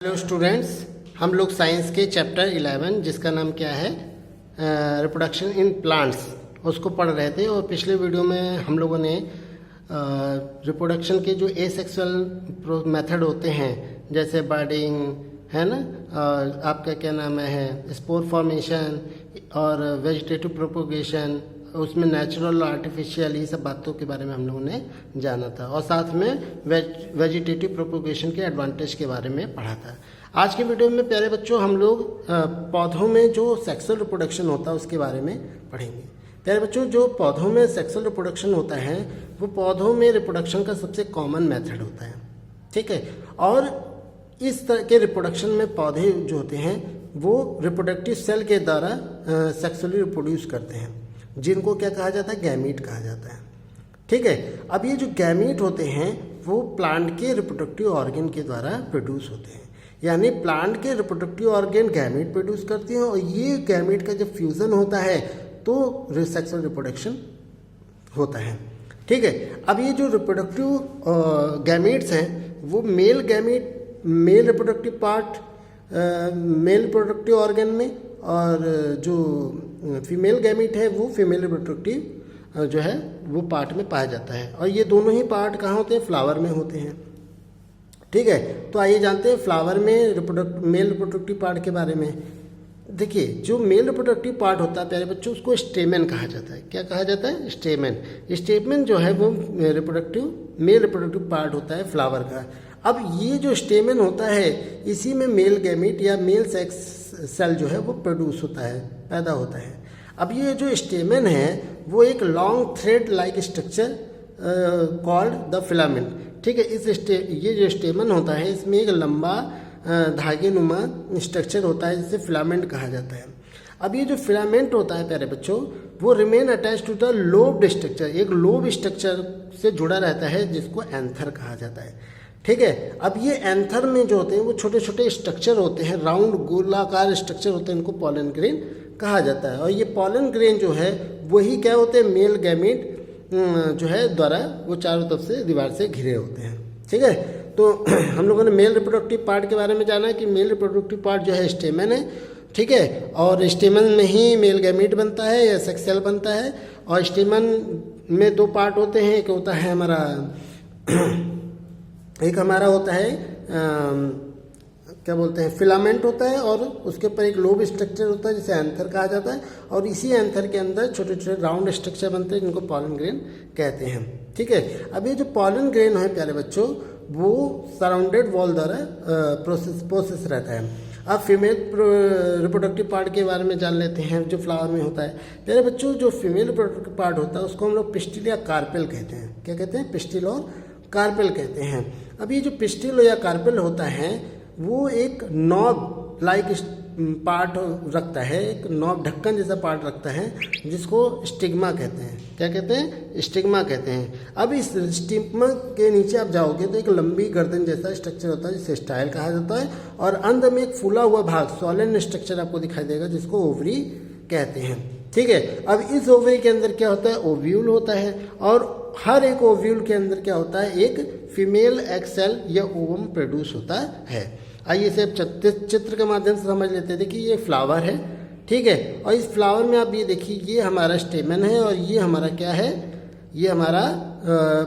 Hello students, हम लोग science के चैप्टर 11 जिसका नाम क्या है रिप्रोडक्शन इन प्लांट्स उसको पढ़ रहे थे। और पिछले वीडियो में हम लोगों ने रिप्रोडक्शन के जो एसेक्सुअल मेथड होते हैं जैसे बर्डिंग है ना, आपका क्या नाम है स्पोर फॉर्मेशन और वेजिटेटिव प्रोपोगेशन, उसमें नेचुरल और आर्टिफिशियल, ये सब बातों के बारे में हम लोगों ने जाना था। और साथ में वेजिटेटिव प्रोपोगेशन के एडवांटेज के बारे में पढ़ा था। आज के वीडियो में प्यारे बच्चों हम लोग पौधों में जो सेक्सुअल रिप्रोडक्शन होता है उसके बारे में पढ़ेंगे। प्यारे बच्चों, जो पौधों में सेक्सुअल रिप्रोडक्शन होता है वो पौधों में रिप्रोडक्शन का सबसे कॉमन मेथड होता है, ठीक है। और इस तरह के रिप्रोडक्शन में पौधे जो होते हैं वो रिप्रोडक्टिव सेल के द्वारा सेक्सुअली रिप्रोड्यूस करते हैं, जिनको क्या कहा जाता है, गैमीट कहा जाता है, ठीक है। अब ये जो गैमीट होते हैं वो प्लांट के रिप्रोडक्टिव ऑर्गन के द्वारा प्रोड्यूस होते हैं, यानी प्लांट के रिप्रोडक्टिव ऑर्गन गैमीट प्रोड्यूस करते हैं और ये गैमीट का जब फ्यूजन होता है तो सेक्सुअल रिप्रोडक्शन होता है, ठीक है। अब ये जो रिप्रोडक्टिव गैमीट्स हैं वो mail gamete male reproductive part male reproductive organ में, और जो फीमेल गैमीट है वो फीमेल रिप्रोडक्टिव जो है वो पार्ट में पाया जाता है। और ये दोनों ही पार्ट कहाँ होते हैं, फ्लावर में होते हैं, ठीक है। तो आइए जानते हैं फ्लावर में मेल रिप्रोडक्टिव पार्ट के बारे में। देखिए, जो मेल रिप्रोडक्टिव पार्ट होता है प्यारे बच्चों उसको स्टेमेन कहा जाता है। क्या कहा जाता है, स्टेमेन। स्टेमेन जो है वो मेल रिप्रोडक्टिव पार्ट होता है फ्लावर का। अब ये जो स्टेमेन होता है इसी में मेल गैमीट या मेल सेक्स सेल जो है वो प्रोड्यूस होता है, पैदा होता है। अब ये जो स्टेमेन है वो एक long thread like structure called the filament, ठीक है। ये जो स्टेमन होता है इसमें एक लंबा धागे नुमा स्ट्रक्चर होता है जिसे फिलामेंट कहा जाता है। अब ये जो फिलामेंट होता है प्यारे बच्चों वो remain attach to the lobed structure, एक लोब स्ट्रक्चर से जुड़ा रहता है जिसको एंथर कहा जाता है, ठीक है। अब ये एंथर में जो होते हैं वो छोटे छोटे स्ट्रक्चर होते हैं, राउंड गोलाकार स्ट्रक्चर होते हैं, इनको पॉलन ग्रेन कहा जाता है। और ये पॉलन ग्रेन जो है वही क्या होते हैं, मेल गैमीट जो है द्वारा वो चारों तरफ से दीवार से घिरे होते हैं, ठीक है। तो हम लोगों ने मेल रिप्रोडक्टिव पार्ट के बारे में जाना है कि मेल रिप्रोडक्टिव पार्ट जो है स्टेमन है, ठीक है। और स्टेमन में ही मेल गैमीट बनता है या सेक्स सेल बनता है। और स्टेमन में दो पार्ट होते हैं, एक होता है हमारा होता है क्या बोलते हैं, फिलामेंट होता है, और उसके ऊपर एक लोब स्ट्रक्चर होता है जिसे एंथर कहा जाता है। और इसी एंथर के अंदर छोटे छोटे राउंड स्ट्रक्चर बनते हैं जिनको पॉलन ग्रेन कहते हैं, ठीक है। अब ये जो पॉलन ग्रेन है प्यारे बच्चों वो सराउंडेड वॉल द्वारा प्रोसेस रहता है। अब फीमेल रिप्रोडक्टिव पार्ट के बारे में जान लेते हैं जो फ्लावर में होता है। प्यारे बच्चों, जो फीमेल रिप्रोडक्टिव पार्ट होता है उसको हम लोग पिस्टिल या कार्पेल कहते हैं। क्या कहते हैं, पिस्टिल और कार्पेल कहते हैं। अब ये जो पिस्टिल या कार्पेल होता है वो एक नॉब लाइक पार्ट रखता है, एक नॉब ढक्कन जैसा पार्ट रखता है जिसको स्टिग्मा कहते हैं। क्या कहते हैं, स्टिग्मा कहते हैं। अब इस स्टिग्मा के नीचे आप जाओगे तो एक लंबी गर्दन जैसा स्ट्रक्चर होता है जिसे स्टाइल कहा जाता है, और अंदर में एक फूला हुआ भाग सॉलिड स्ट्रक्चर आपको दिखाई देगा जिसको ओवरी कहते हैं, ठीक है। अब इस ओवरी के अंदर क्या होता है, ओव्यूल होता है, और हर एक ओव्यूल के अंदर क्या होता है, एक फीमेल एग सेल या ओवम प्रोड्यूस होता है। आइए इसे चित्र के माध्यम से समझ लेते हैं। देखिए ये फ्लावर है, ठीक है। और इस फ्लावर में आप ये देखिए ये हमारा स्टेमन है और ये हमारा क्या है, ये हमारा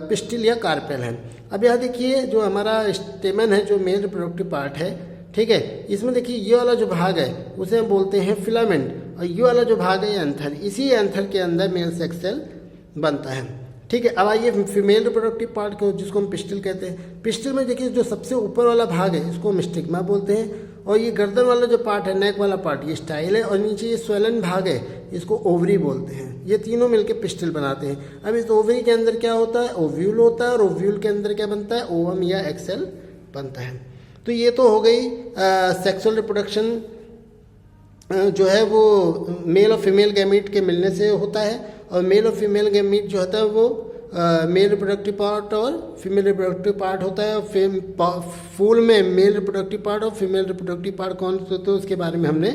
पिस्टिल या कार्पेल है। अब यहाँ देखिए जो हमारा स्टेमन है जो मेल रिप्रोडक्टिव पार्ट है, ठीक है, इसमें देखिए ये वाला जो भाग है उसे हम बोलते हैं फिलामेंट, और ये वाला जो भाग है एंथर, इसी एंथर के अंदर मेल सेक्स सेल बनता है, ठीक है। अब आइए फीमेल रिप्रोडक्टिव पार्ट को जिसको हम पिस्टिल कहते हैं। पिस्टिल में देखिए जो सबसे ऊपर वाला भाग है इसको हम स्टिग्मा बोलते हैं, और ये गर्दन वाला जो पार्ट है, नेक वाला पार्ट, ये स्टाइल है, और नीचे ये स्वेलन भाग है इसको ओवरी बोलते हैं। ये तीनों मिलके पिस्टिल बनाते हैं। अब इस ओवरी के अंदर क्या होता है, ओव्यूल होता है, और ओव्यूल के अंदर क्या बनता है, ओवम या एक्सेल बनता है। तो ये तो हो गई सेक्सुअल रिप्रोडक्शन जो है वो मेल और फीमेल गैमीट के मिलने से होता है। और मेल और फीमेल गैमीट जो होता है वो मेल रिप्रोडक्टिव पार्ट और फीमेल रिप्रोडक्टिव पार्ट होता है। फूल में मेल रिप्रोडक्टिव पार्ट और फीमेल रिप्रोडक्टिव पार्ट कौन से होते हैं उसके बारे में हमने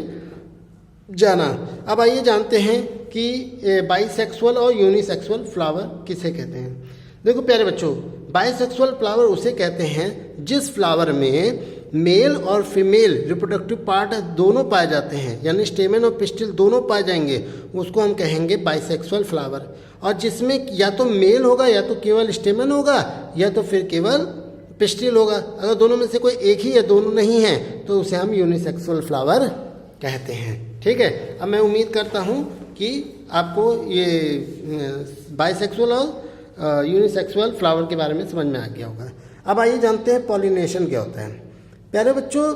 जाना। अब आइए जानते हैं कि बाइसेक्सुअल और यूनिसेक्सुअल फ्लावर किसे कहते हैं। देखो प्यारे बच्चों, बाइसेक्सुअल फ्लावर उसे कहते हैं जिस फ्लावर में मेल और फीमेल रिप्रोडक्टिव पार्ट दोनों पाए जाते हैं, यानी स्टेमन और पिस्टिल दोनों पाए जाएंगे, उसको हम कहेंगे बाइसेक्सुअल फ्लावर। और जिसमें या तो मेल होगा या तो केवल स्टेमन होगा या तो फिर केवल पिस्टिल होगा। अगर दोनों में से कोई एक ही है, दोनों नहीं है, तो उसे हम यूनिसेक्सुअल फ्लावर कहते हैं। ठीक है, अब मैं उम्मीद करता हूँ कि आपको ये बाइसेक्सुअल और यूनिसेक्सुअल फ्लावर के बारे में समझ में आ गया होगा। अब आइए जानते हैं पॉलिनेशन क्या होता है। प्यारे बच्चों,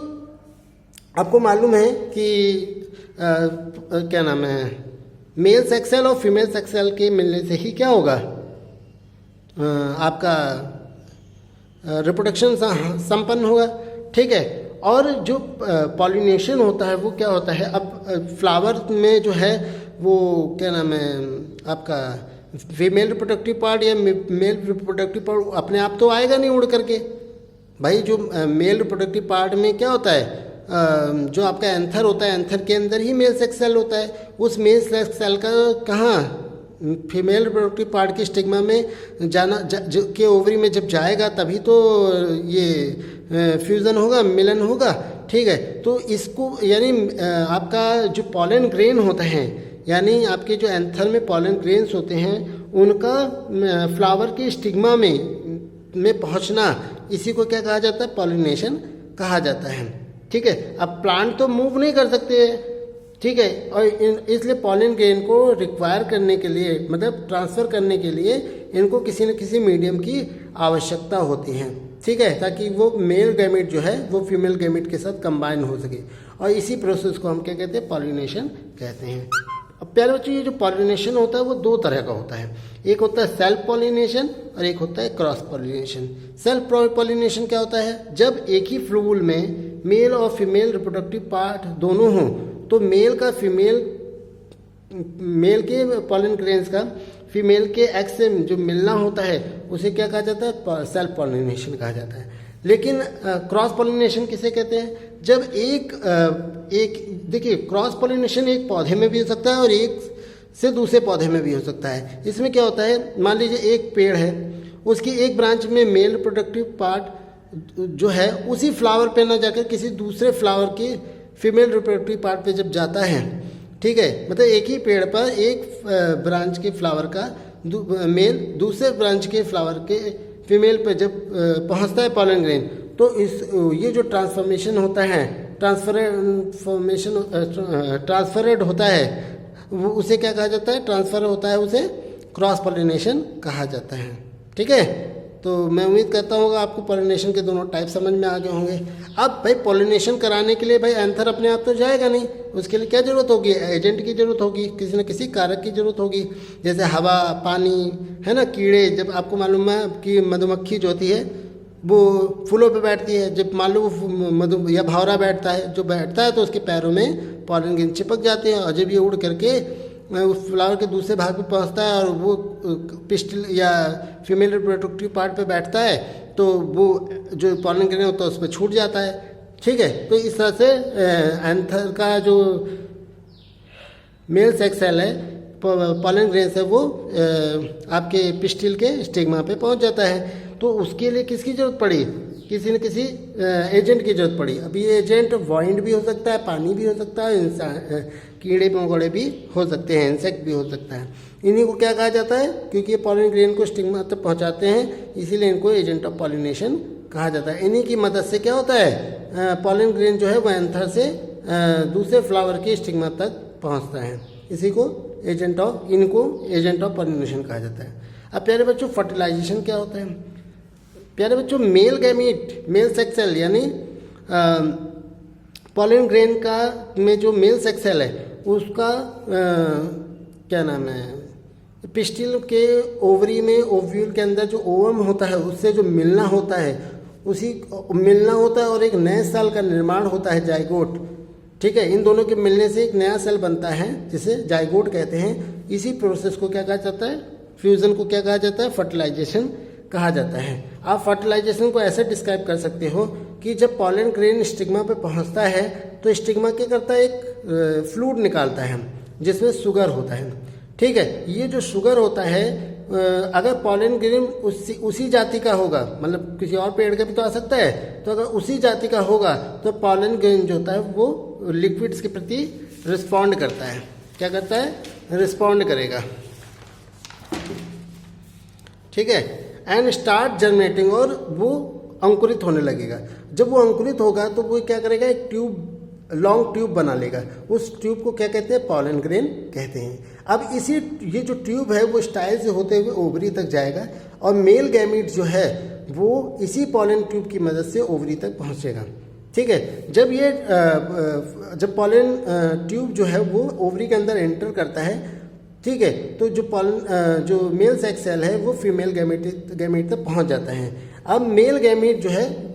आपको मालूम है कि क्या नाम है, मेल सेक्स सेल और फीमेल सेक्स सेल के मिलने से ही क्या होगा, आपका रिप्रोडक्शन संपन्न होगा। ठीक है, और जो पॉलिनेशन होता है वो क्या होता है, अब फ्लावर में जो है वो क्या नाम है आपका फीमेल रिप्रोडक्टिव पार्ट या मेल रिप्रोडक्टिव पार्ट अपने आप तो आएगा नहीं उड़ करके भाई। जो मेल रिप्रोडक्टिव पार्ट में क्या होता है, जो आपका एंथर होता है, एंथर के अंदर ही मेल सेक्स सेल होता है। उस मेल सेक्स सेल का कहाँ फीमेल रिप्रोडक्टिव पार्ट की स्टिग्मा में जाना के ओवरी में जब जाएगा तभी तो ये फ्यूज़न होगा, मिलन होगा। ठीक है, तो इसको यानी आपका जो पॉलन ग्रेन होता है, यानी आपके जो एंथर में पॉलन ग्रेन्स होते हैं, उनका फ्लावर के स्टिग्मा में पहुंचना, इसी को क्या कहा जाता है, पॉलिनेशन कहा जाता है। ठीक है, अब प्लांट तो मूव नहीं कर सकते, ठीक है, और इसलिए पॉलन ग्रेन को रिक्वायर करने के लिए, मतलब ट्रांसफ़र करने के लिए इनको किसी न किसी मीडियम की आवश्यकता होती है। ठीक है, ताकि वो मेल गैमेट जो है वो फीमेल गैमेट के साथ कंबाइन हो सके, और इसी प्रोसेस को हम क्या कहते हैं, पॉलिनेशन कहते हैं। अब प्यारे बच्चों, ये जो पॉलिनेशन होता है वो दो तरह का होता है, एक होता है सेल्फ पॉलिनेशन और एक होता है क्रॉस पॉलिनेशन। सेल्फ पॉलिनेशन क्या होता है, जब एक ही फ्लूल में मेल और फीमेल रिप्रोडक्टिव पार्ट दोनों हों, तो मेल के पॉलन ग्रेन्स का फीमेल के एग से जो मिलना होता है उसे क्या कहा जाता है, सेल्फ पॉलिनेशन कहा जाता है। लेकिन क्रॉस पॉलिनेशन किसे कहते हैं, जब एक देखिए, क्रॉस पॉलिनेशन एक पौधे में भी हो सकता है और एक से दूसरे पौधे में भी हो सकता है। इसमें क्या होता है, मान लीजिए एक पेड़ है, उसकी एक ब्रांच में मेल रिप्रोडक्टिव पार्ट जो है उसी फ्लावर पे ना जाकर किसी दूसरे फ्लावर के फीमेल रिप्रोडक्टिव पार्ट पे जब जाता है, ठीक है, मतलब एक ही पेड़ पर एक ब्रांच के फ्लावर का मेल दूसरे ब्रांच के फ्लावर के फीमेल पे जब पहुंचता है पॉलन ग्रेन, तो ये जो ट्रांसफॉर्मेशन होता है, ट्रांसफरेड होता है, वो उसे क्या कहा जाता है, ट्रांसफर होता है, उसे क्रॉस पॉलिनेशन कहा जाता है। ठीक है, तो मैं उम्मीद करता हूँ आपको पॉलिनेशन के दोनों टाइप समझ में आ गए होंगे। अब भाई पॉलिनेशन कराने के लिए भाई एंथर अपने आप तो जाएगा नहीं, उसके लिए क्या जरूरत होगी, एजेंट की जरूरत होगी, किसी न किसी कारक की जरूरत होगी, जैसे हवा, पानी, है ना, कीड़े। जब आपको मालूम है कि मधुमक्खी जो होती है वो फूलों पे बैठती है, जब मान लो मधु या भंवरा बैठता है, जो बैठता है तो उसके पैरों में पॉलन ग्रेन चिपक जाते हैं, और जब ये उड़ करके उस फ्लावर के दूसरे भाग पे पहुंचता है और वो पिस्टिल या फीमेल रिप्रोडक्टिव पार्ट पे बैठता है, तो वो जो पॉलन ग्रेन होता है उस पर छूट जाता है। ठीक है, तो इस तरह से एंथर का जो मेल सेक्स सेल है, पॉलन ग्रेन से वो आपके पिस्टिल के स्टिग्मा पे पहुंच जाता है। तो उसके लिए किसकी जरूरत पड़ी, किसी न किसी एजेंट की जरूरत पड़ी। अब ये एजेंट वाइंड भी हो सकता है, पानी भी हो सकता है, इंसान कीड़े मकोड़े भी हो सकते हैं, इंसेक्ट भी हो सकता है। इन्हीं को क्या कहा जाता है, क्योंकि ये पॉलन ग्रेन को स्टिग्मा तक पहुंचाते हैं, इसीलिए इनको एजेंट ऑफ पॉलिनेशन कहा जाता है। इन्हीं की मदद से क्या होता है, पॉलन ग्रेन जो है वो एंथर से दूसरे फ्लावर के स्टिग्मा तक पहुँचता है, इसी को एजेंट ऑफ पॉलिनेशन कहा जाता है। अब प्यारे बच्चों, फर्टिलाइजेशन क्या होता है। प्यारे बच्चों, male gamete, male sex cell यानी पॉलन ग्रेन का में जो मेल सेक्स सेल है उसका क्या नाम है, पिस्टिल के ओवरी में, ओव्यूल के अंदर जो ओवम होता है उससे जो मिलना होता है, उसी मिलना होता है और एक नए सेल का निर्माण होता है, जाइगोट। ठीक है, इन दोनों के मिलने से एक नया सेल बनता है जिसे जाइगोट कहते हैं। इसी प्रोसेस को क्या कहा जाता है, फ्यूजन को क्या कहा जाता है, फर्टिलाइजेशन कहा जाता है। आप फर्टिलाइजेशन को ऐसे डिस्क्राइब कर सकते हो कि जब पॉलन ग्रेन स्टिग्मा पे पहुंचता है तो स्टिग्मा क्या करता है, एक फ्लूइड निकालता है जिसमें शुगर होता है। ठीक है, ये जो शुगर होता है अगर पॉलन ग्रेन उसी जाति का होगा, मतलब किसी और पेड़ का भी तो आ सकता है, तो अगर उसी जाति का होगा तो पॉलन ग्रेन जो होता है वो लिक्विड्स के प्रति रिस्पॉन्ड करता है। क्या करता है? रिस्पॉन्ड करेगा। ठीक है, एंड स्टार्ट जर्मिनेटिंग, और वो अंकुरित होने लगेगा। जब वो अंकुरित होगा तो वो क्या करेगा? एक ट्यूब, लॉन्ग ट्यूब बना लेगा। उस ट्यूब को क्या कहते हैं? पॉलन ग्रेन कहते हैं। अब ये जो ट्यूब है वो स्टाइल से होते हुए ओवरी तक जाएगा, और मेल गैमीट जो है वो इसी पॉलन ट्यूब की मदद से ओवरी तक पहुंचेगा। ठीक है, जब पॉलन ट्यूब जो है वो ओवरी के अंदर एंटर करता है, ठीक है, तो जो मेल सेक्स सेल है वो फीमेल गैमीट तक पहुंच जाता है। अब मेल गैमीट जो है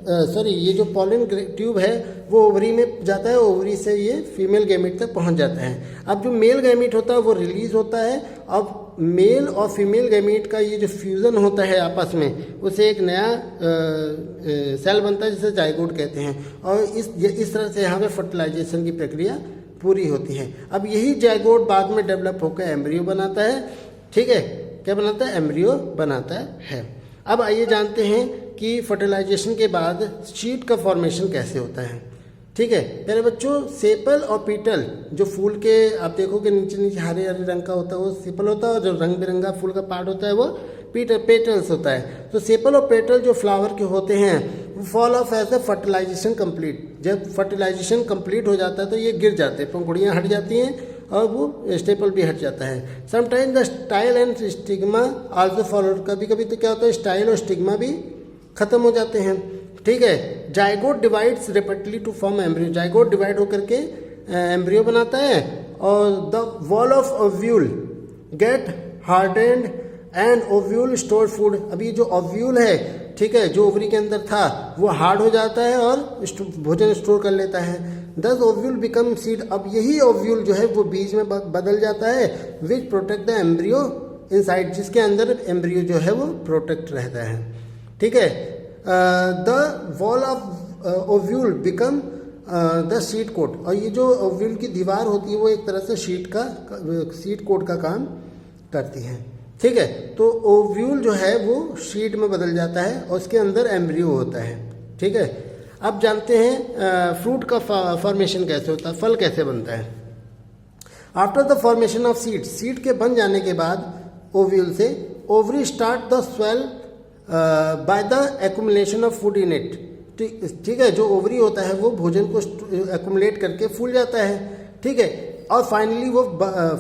ये जो पॉलन ट्यूब है वो ओवरी में जाता है, ओवरी से ये फीमेल गैमीट तक पहुंच जाता है। अब जो मेल गैमीट होता है वो रिलीज होता है। अब मेल और फीमेल गैमीट का ये जो फ्यूज़न होता है आपस में, उसे एक नया सेल बनता है जिसे जाइगोट कहते हैं, और इस तरह से यहाँ पे फर्टिलाइजेशन की प्रक्रिया पूरी होती है। अब यही जाइगोट बाद में डेवलप होकर एम्ब्रियो बनाता है। ठीक है, क्या बनाता है? एम्ब्रियो बनाता है। अब आइए जानते हैं कि फर्टिलाइजेशन के बाद शीट का फॉर्मेशन कैसे होता है। ठीक है, पहले बच्चों, सेपल और पीटल, जो फूल के आप देखोगे नीचे नीचे हरे हरे रंग का होता है वो सेपल होता है, और जो रंग बिरंगा फूल का पार्ट होता है वो पेटल्स होता है। तो सेपल और पेटल जो फ्लावर के होते हैं वो fall off as the fertilization complete. जब फर्टिलाइजेशन कंप्लीट हो जाता है तो ये गिर जाते हैं, पंखुड़ियाँ हट जाती हैं और वो स्टेपल भी हट जाता है। Sometime the style and stigma also followed, कभी कभी तो क्या होता है स्टाइल और स्टिग्मा भी खत्म हो जाते हैं। ठीक है, zygote divides rapidly to form embryo, zygote divide होकर के एम्ब्रियो बनाता है, और the wall of ovule get hardened and ovule store food. अभी जो ओव्यूल है, ठीक है, जो ओवरी के अंदर था वो हार्ड हो जाता है और भोजन स्टोर कर लेता है। दस ओव्यूल बिकम सीड, अब यही ओव्यूल जो है वो बीज में बदल जाता है, विच प्रोटेक्ट द एम्ब्रियो इनसाइड, जिसके अंदर एम्ब्रियो जो है वो प्रोटेक्ट रहता है। ठीक है, the wall of ovule become the seed coat, और ये जो ओव्यूल की दीवार होती है वो एक तरह से शीट कोट का काम करती है। ठीक है, तो ओव्यूल जो है वो शीट में बदल जाता है और उसके अंदर एम्ब्रियो होता है। ठीक है, अब जानते हैं फ्रूट का फॉर्मेशन कैसे होता है, फल कैसे बनता है। After the formation of seed के बन जाने के बाद ओव्यूल से ovary start the swell by the accumulation of food in it. ठीक है, जो ओवरी होता है वो भोजन को एक्यूमुलेट करके फूल जाता है। ठीक है, और फाइनली वो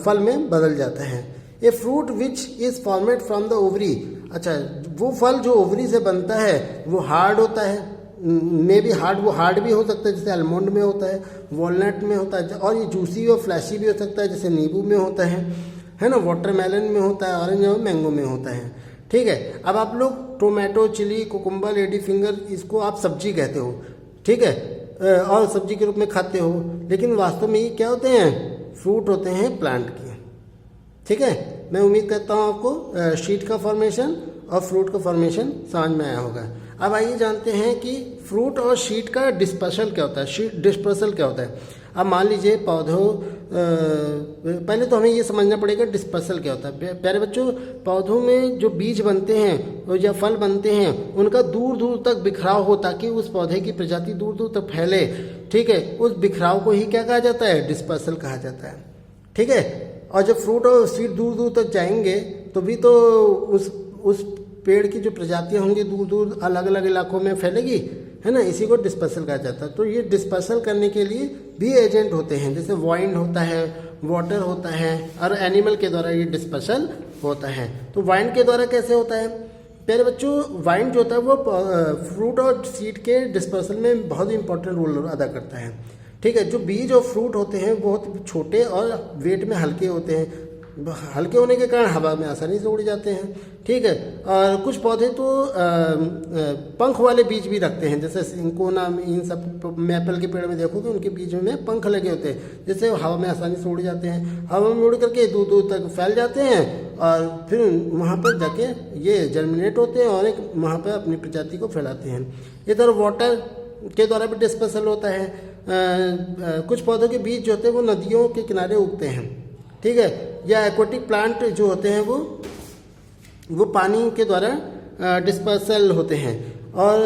फल में बदल जाता है। A fruit which is formed from the ovary, अच्छा, वो फल जो ओवरी से बनता है वो हार्ड होता है, मे बी वो हार्ड भी हो सकता है जैसे आलमंड में होता है, वॉलनट में होता है, और ये जूसी और फ्लैशी भी हो सकता है जैसे नींबू में होता है ना, वाटरमेलन में होता है, ऑरेंज और मैंगो में होता है। ठीक है, अब आप लोग tomato, chilli, cucumber, lady finger, इसको आप सब्जी कहते हो। ठीक है, और सब्जी के रूप में खाते हो, लेकिन वास्तव में ये क्या होते हैं? फ्रूट होते हैं प्लांट के। ठीक है, मैं उम्मीद करता हूँ आपको शीट का फॉर्मेशन और फ्रूट का फॉर्मेशन समझ में आया होगा। अब आइए जानते हैं कि फ्रूट और शीट का डिस्पर्सल क्या होता है, डिस्पर्सल क्या होता है। अब मान लीजिए पौधों, पहले तो हमें ये समझना पड़ेगा डिस्पर्सल क्या होता है। प्यारे बच्चों, पौधों में जो बीज बनते हैं या फल बनते हैं उनका दूर दूर तक बिखराव हो ताकि उस पौधे की प्रजाति दूर दूर तक फैले। ठीक है, उस बिखराव को ही क्या कहा जाता है? डिस्पर्सल कहा जाता है। ठीक है, और जब फ्रूट और सीड दूर दूर तक जाएंगे तो भी तो उस पेड़ की जो प्रजातियां होंगी दूर दूर अलग अलग इलाकों में फैलेगी, है ना, इसी को डिस्पर्सल कहा जाता है। तो ये डिस्पर्सल करने के लिए भी एजेंट होते हैं, जैसे वाइंड होता है, वाटर होता है, और एनिमल के द्वारा ये डिस्पर्सल होता है। तो वाइंड के द्वारा कैसे होता है? प्यारे बच्चों, वाइंड जो होता है वो फ्रूट और सीड के डिस्पर्सल में बहुत ही इंपॉर्टेंट रोल अदा करता है। ठीक है, जो बीज और फ्रूट होते हैं बहुत छोटे और वेट में हल्के होते हैं, हल्के होने के कारण हवा में आसानी से उड़ जाते हैं। ठीक है, और कुछ पौधे तो पंख वाले बीज भी रखते हैं, जैसे सिंकोना, इन सब मैपल के पेड़ में देखोगे उनके बीज में पंख लगे होते हैं, जिससे हवा में आसानी से उड़ जाते हैं। हवा में उड़ करके दूर दूर तक फैल जाते हैं और फिर वहाँ पर जाके ये जर्मिनेट होते हैं और एक वहाँ पर अपनी प्रजाति को फैलाते हैं। इधर वाटर के द्वारा भी डिस्पर्सल होता है। कुछ पौधों के बीज जो होते हैं वो नदियों के किनारे उगते हैं। ठीक है, या एक्वाटिक प्लांट जो होते हैं वो वो पानी के द्वारा डिस्पर्सल होते हैं, और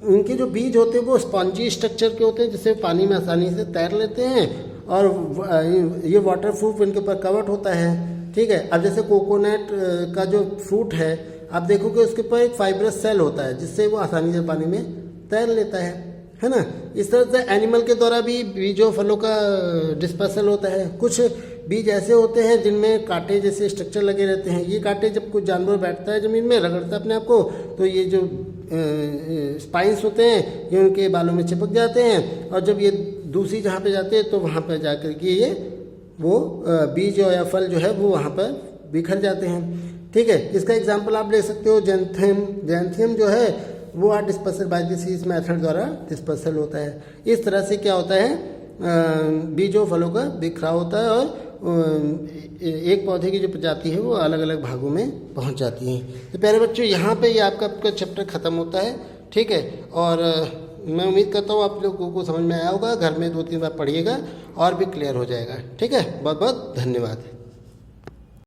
उनके जो बीज होते हैं वो स्पॉन्जी स्ट्रक्चर के होते हैं, जिससे पानी में आसानी से तैर लेते हैं, और ये वाटर प्रूफ इनके ऊपर कवर्ड होता है। ठीक है, अब जैसे कोकोनट का जो फ्रूट है, आप देखोगे उसके ऊपर एक फाइब्रस सेल होता है, जिससे वो आसानी से पानी में तैर लेता है ना। इस तरह से एनिमल के द्वारा भी बीजों फलों का डिस्पर्सल होता है। कुछ बीज ऐसे होते हैं जिनमें कांटे जैसे स्ट्रक्चर लगे रहते हैं। ये कांटे जब कोई जानवर बैठता है ज़मीन में, रगड़ता है अपने आप को, तो ये जो स्पाइंस होते हैं ये उनके बालों में चिपक जाते हैं, और जब ये दूसरी जहाँ पे जाते हैं तो वहाँ पर जा कर के ये वो बीज या फल जो है वो वहाँ पर बिखर जाते हैं। ठीक है, इसका एग्जाम्पल आप ले सकते हो जैंथियम जो है वो आर डिस्पर्सल बाय दिस इस मेथड द्वारा डिस्पर्सल होता है। इस तरह से क्या होता है, बीजों फलों का बिखराव होता है, और एक पौधे की जो प्रजाति है वो अलग अलग भागों में पहुंच जाती है। तो प्यारे बच्चों, यहाँ पे ये आपका चैप्टर ख़त्म होता है। ठीक है, और मैं उम्मीद करता हूँ आप लोगों को समझ में आया होगा। घर में 2-3 बार पढ़िएगा और भी क्लियर हो जाएगा। ठीक है, बहुत बहुत धन्यवाद।